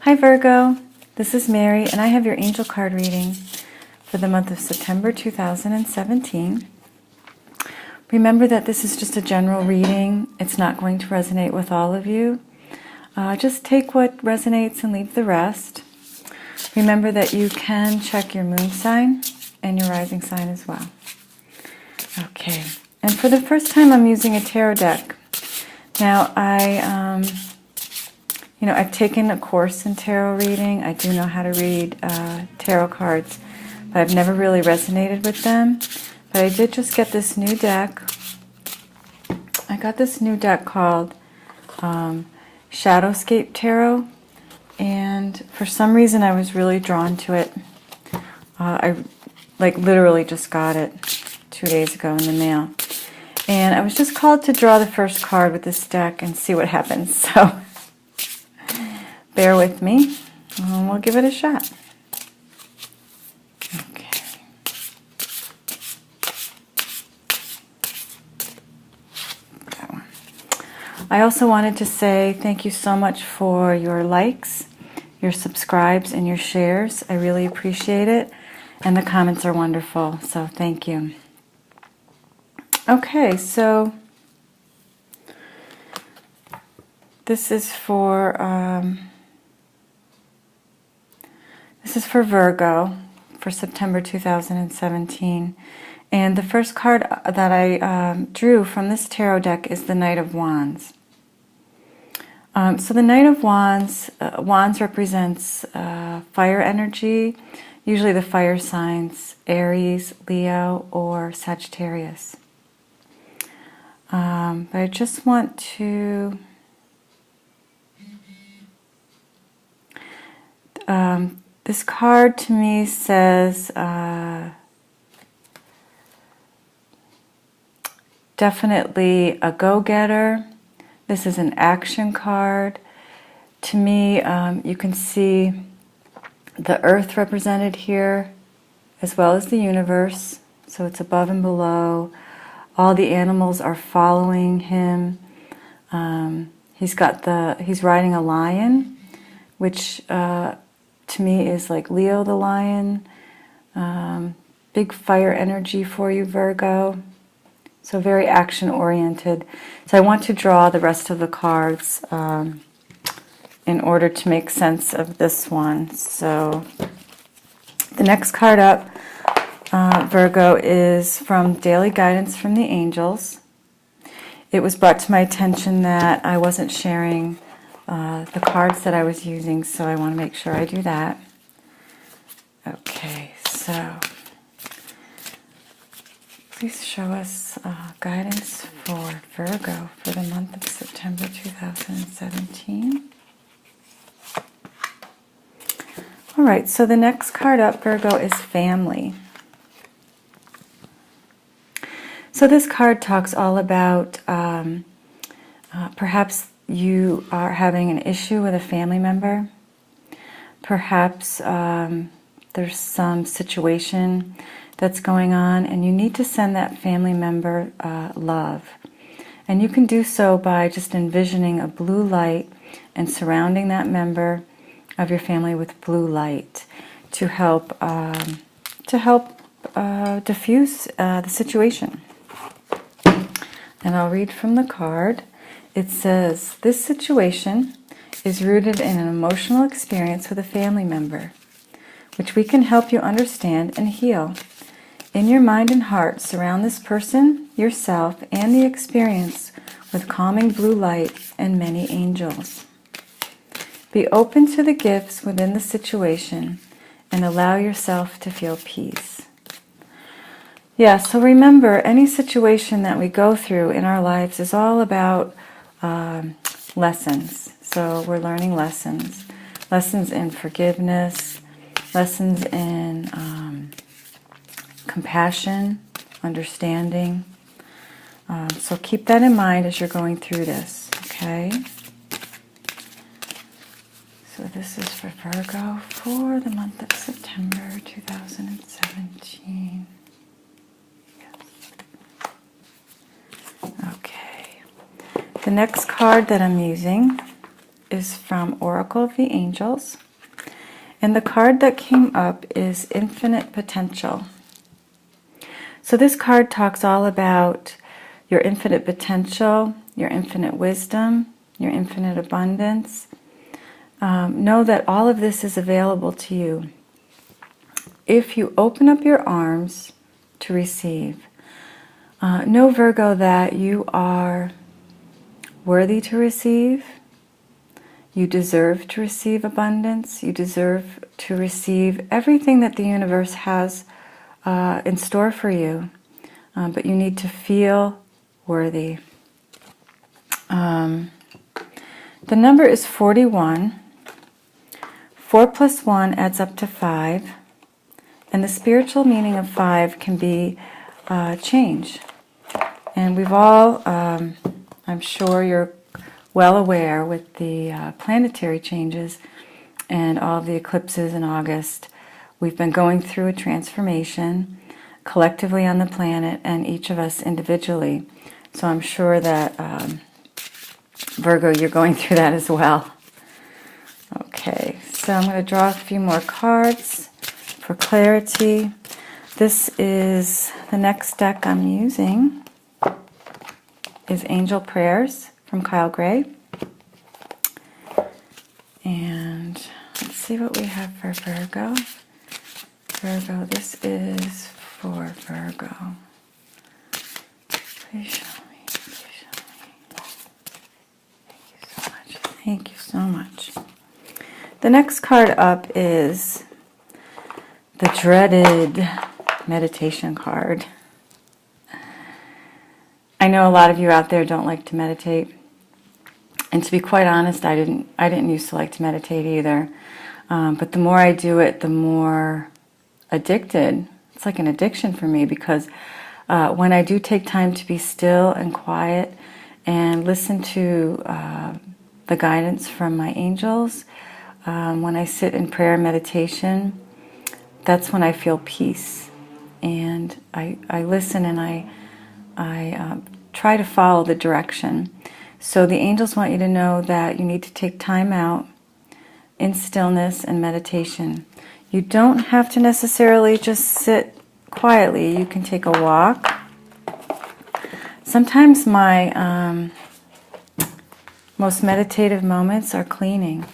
Hi Virgo, this is Mary and I have your angel card reading for the month of September 2017. Remember that this is just a general reading. It's not going to resonate with all of you. Just take what resonates and leave the rest. Remember that you can check your moon sign and your rising sign as well. Okay, and for the first time I'm using a tarot deck. Now I've taken a course in tarot reading. I do know how to read tarot cards, but I've never really resonated with them. But I did just get this new deck. I got this new deck called Shadowscape Tarot, and for some reason I was really drawn to it. I literally just got it 2 days ago in the mail. And I was just called to draw the first card with this deck and see what happens. So bear with me, and we'll give it a shot. Okay. That one. I also wanted to say thank you so much for your likes, your subscribes, and your shares. I really appreciate it. And the comments are wonderful, so thank you. Okay, so this is for Virgo for September 2017. And the first card that I drew from this tarot deck is the Knight of Wands. So the Knight of Wands, Wands represents fire energy, usually the fire signs Aries, Leo, or Sagittarius. But I just want to this card to me says definitely a go-getter. This is an action card. To me, you can see the earth represented here as well as the universe. So it's above and below. All the animals are following him. He's riding a lion, which to me is like Leo the lion. Big fire energy for you, Virgo. So very action oriented. So I want to draw the rest of the cards in order to make sense of this one. So the next card up, Virgo, is from Daily Guidance from the Angels. It was brought to my attention that I wasn't sharing the cards that I was using, so I want to make sure I do that. Okay, so please show us guidance for Virgo for the month of September 2017. All right, so the next card up, Virgo, is family. So this card talks all about perhaps you are having an issue with a family member. Perhaps there's some situation that's going on and you need to send that family member love. And you can do so by just envisioning a blue light and surrounding that member of your family with blue light to help diffuse the situation. And I'll read from the card. It says, this situation is rooted in an emotional experience with a family member, which we can help you understand and heal. In your mind and heart, surround this person, yourself, and the experience with calming blue light and many angels. Be open to the gifts within the situation and allow yourself to feel peace. Yeah, so remember, any situation that we go through in our lives is all about lessons. So we're learning lessons. Lessons in forgiveness, lessons in compassion, understanding. So keep that in mind as you're going through this, okay? So this is for Virgo for the month of September 2017. Okay. The next card that I'm using is from Oracle of the Angels. And the card that came up is Infinite Potential. So this card talks all about your infinite potential, your infinite wisdom, your infinite abundance. Know that all of this is available to you if you open up your arms to receive. Know, Virgo, that you are worthy to receive. You deserve to receive abundance. You deserve to receive everything that the universe has in store for you. But you need to feel worthy. The number is 41. 4 plus 1 adds up to 5. And the spiritual meaning of 5 can be change. And we've all, I'm sure you're well aware with the planetary changes and all of the eclipses in August, we've been going through a transformation collectively on the planet and each of us individually. So I'm sure that, Virgo, you're going through that as well. Okay, so I'm going to draw a few more cards for clarity. This is the next deck I'm using is Angel Prayers from Kyle Gray. And let's see what we have for Virgo. Virgo, this is for Virgo. Please show me. Please show me. Thank you so much. Thank you so much. The next card up is the dreaded meditation card. I know a lot of you out there don't like to meditate. And to be quite honest, I didn't used to like to meditate either. But the more I do it, the more addicted. It's like an addiction for me because when I do take time to be still and quiet and listen to the guidance from my angels, when I sit in prayer and meditation, that's when I feel peace. And I listen and I try to follow the direction. So the angels want you to know that you need to take time out in stillness and meditation. You don't have to necessarily just sit quietly. You can take a walk. Sometimes my most meditative moments are cleaning.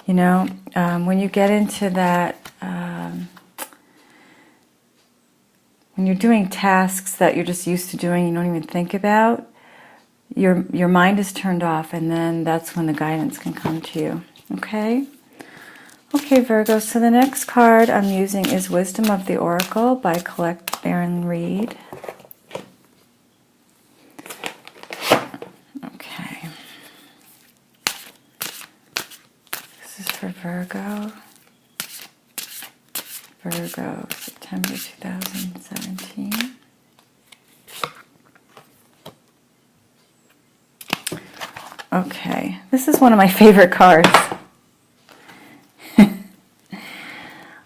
You know, when you get into that, when you're doing tasks that you're just used to doing, you don't even think about, your mind is turned off, and then that's when the guidance can come to you. Okay? Okay, Virgo, so the next card I'm using is Wisdom of the Oracle by Colette Baron Reed. Okay. This is for Virgo. Virgo, September 2017. Okay, this is one of my favorite cards.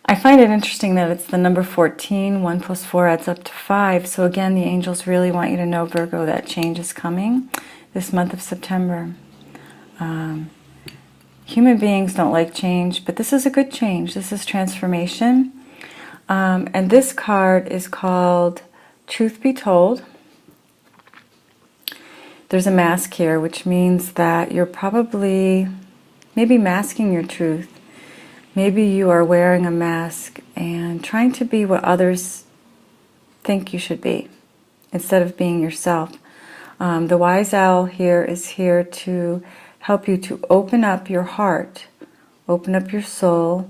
I find it interesting that it's the number 14. 1 plus 4 adds up to 5. So again, the angels really want you to know, Virgo, that change is coming this month of September. Human beings don't like change, but this is a good change. This is transformation. And this card is called Truth Be Told. There's a mask here, which means that you're probably maybe masking your truth. Maybe you are wearing a mask and trying to be what others think you should be instead of being yourself. The wise owl here is here to help you to open up your heart, open up your soul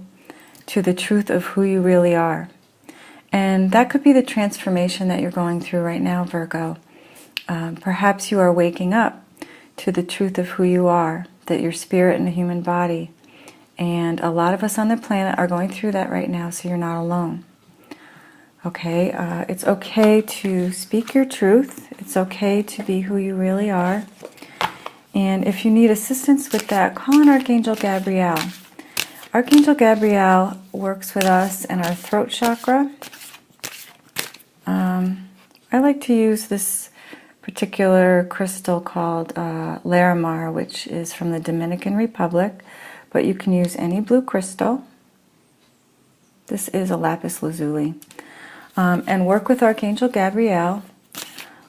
to the truth of who you really are. And that could be the transformation that you're going through right now, Virgo. Perhaps you are waking up to the truth of who you are, that you're spirit in a human body. And a lot of us on the planet are going through that right now, so you're not alone. Okay, it's okay to speak your truth. It's okay to be who you really are. And if you need assistance with that, call on Archangel Gabriel. Archangel Gabriel works with us in our throat chakra. I like to use this particular crystal called Larimar, which is from the Dominican Republic, but you can use any blue crystal. This is a lapis lazuli. And work with Archangel Gabriel.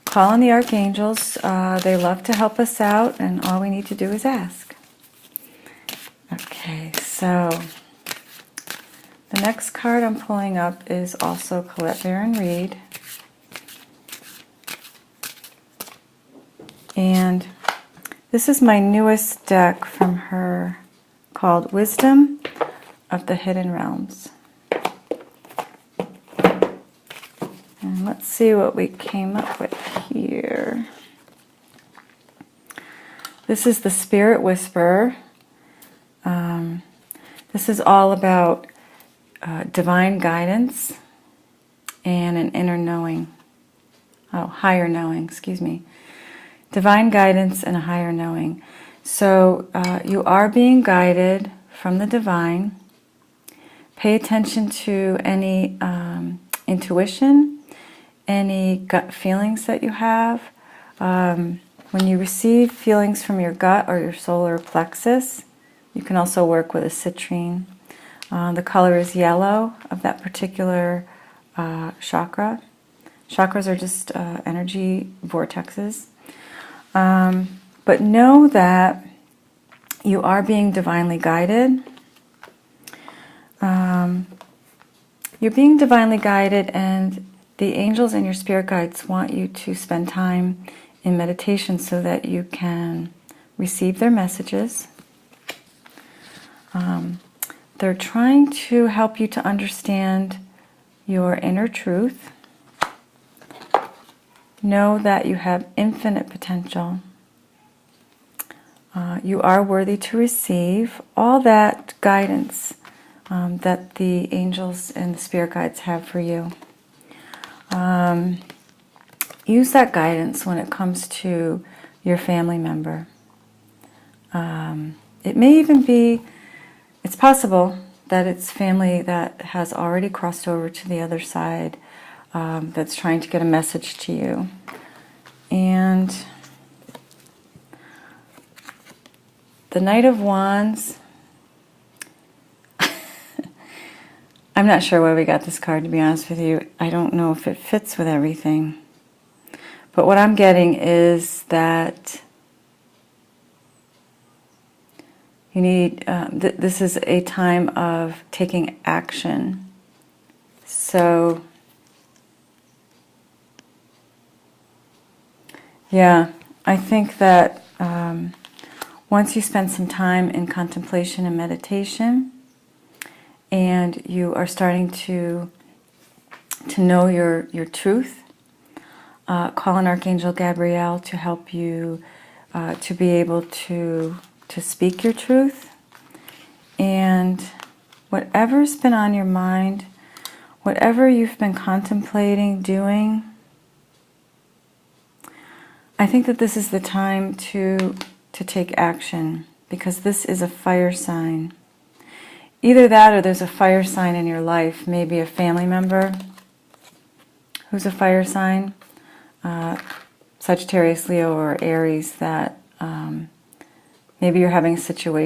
Call on the archangels. They love to help us out, and all we need to do is ask. Okay, so the next card I'm pulling up is also Colette Baron Reed. And this is my newest deck from her, called Wisdom of the Hidden Realms. And let's see what we came up with here. This is the Spirit Whisperer. This is all about divine guidance and an inner knowing. Oh, higher knowing, excuse me. Divine guidance and a higher knowing. So you are being guided from the divine. Pay attention to any intuition, any gut feelings that you have. When you receive feelings from your gut or your solar plexus, you can also work with a citrine. The color is yellow of that particular chakra. Chakras are just energy vortexes. But know that you are being divinely guided. You're being divinely guided, and the angels and your spirit guides want you to spend time in meditation so that you can receive their messages. They're trying to help you to understand your inner truth. Know that you have infinite potential. You are worthy to receive all that guidance that the angels and the spirit guides have for you. Use that guidance when it comes to your family member. It may even be, it's possible that it's family that has already crossed over to the other side, that's trying to get a message to you. And the Knight of Wands, I'm not sure why we got this card, to be honest with you. I don't know if it fits with everything. But what I'm getting is that you need, this is a time of taking action. So, yeah, I think that once you spend some time in contemplation and meditation, and you are starting to know your truth, call on Archangel Gabriel to help you to be able to speak your truth. And whatever's been on your mind, whatever you've been contemplating doing, I think that this is the time to take action, because this is a fire sign. Either that or there's a fire sign in your life, maybe a family member who's a fire sign, Sagittarius, Leo, or Aries, that maybe you're having a situation